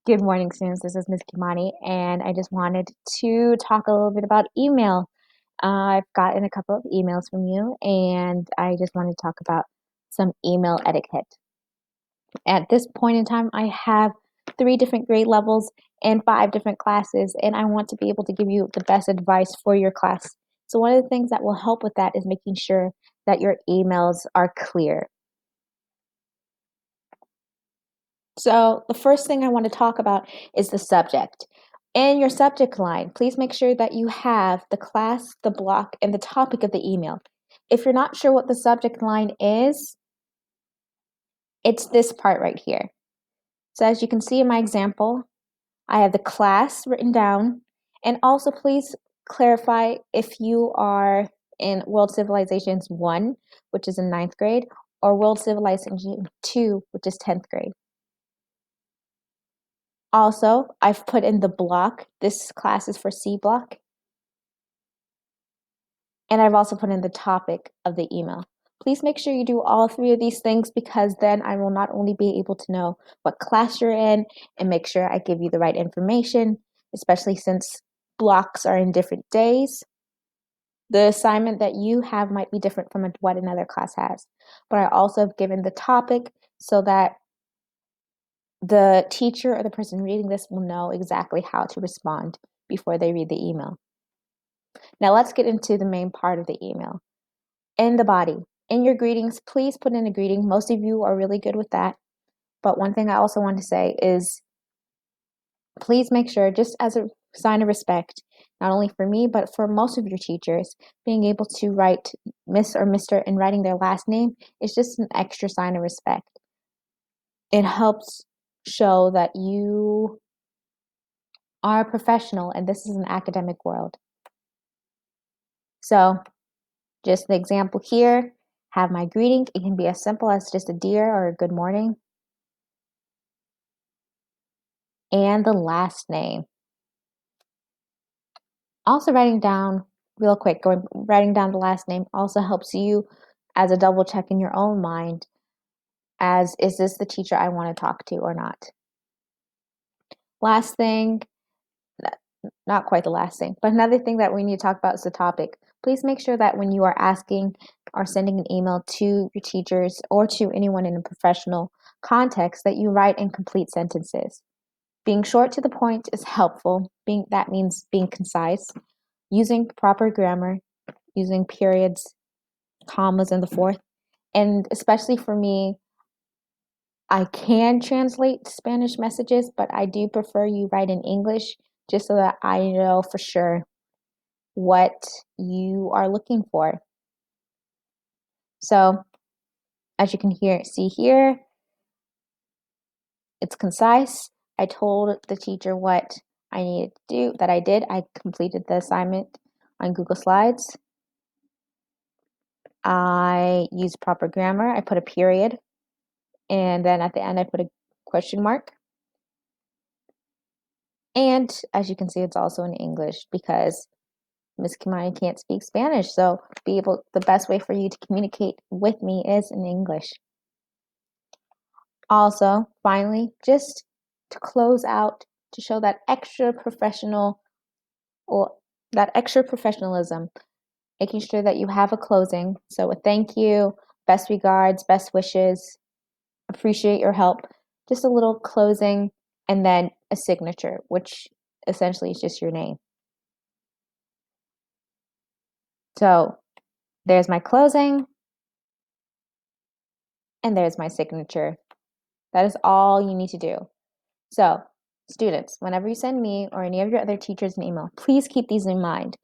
Good morning, students. This is Ms. Kimani, and I just wanted to talk a little bit about email. I've gotten a couple of emails from you, and I just want to talk about some email etiquette. At this point in time, I have 3 different grade levels and 5 different classes, and I want to be able to give you the best advice for your class. So, one of the things that will help with that is making sure that your emails are clear. So, the first thing I want to talk about is the subject. In your subject line, please make sure that you have the class, the block, and the topic of the email. If you're not sure what the subject line is, it's this part right here. So, as you can see in my example, I have the class written down, and also please clarify if you are in World Civilizations 1, which is in 9th grade, or World Civilization 2, which is 10th grade. Also, I've put in the block. This class is for C block. And I've also put in the topic of the email. Please make sure you do all 3 of these things because then I will not only be able to know what class you're in and make sure I give you the right information, especially since blocks are in different days. The assignment that you have might be different from what another class has. But I also have given the topic so that the teacher or the person reading this will know exactly how to respond before they read the email. Now let's get into the main part of the email. In the body, in your greetings, please put in a greeting. Most of you are really good with that. But one thing I also want to say is please make sure, just as a sign of respect, not only for me, but for most of your teachers, being able to write Miss or Mr. and writing their last name is just an extra sign of respect. It helps show that you are a professional and this is an academic world. So, just the example here, have my greeting. It can be as simple as just a dear or a good morning. And the last name. Also writing down real quick, writing down the last name also helps you as a double check in your own mind as is this the teacher I want to talk to or not. Last thing, not quite the last thing, but another thing that we need to talk about is the topic. Please make sure that when you are asking or sending an email to your teachers or to anyone in a professional context that you write in complete sentences. Being short to the point is helpful. That means being concise, using proper grammar, using periods, commas in the fourth. And especially for me, I can translate Spanish messages, but I do prefer you write in English just so that I know for sure what you are looking for. So, as you can see here, it's concise. I told the teacher what I needed to do, that I did. I completed the assignment on Google Slides. I used proper grammar. I put a period, and then at the end I put a question mark. And as you can see, it's also in English because Miss Kimani can't speak Spanish. So the best way for you to communicate with me is in English. Also, finally, just to close out, to show that extra professionalism, making sure that you have a closing. So a thank you, best regards, best wishes, appreciate your help, just a little closing, and then a signature, which essentially is just your name. So there's my closing, and there's my signature. That is all you need to do. So, students, whenever you send me or any of your other teachers an email, please keep these in mind.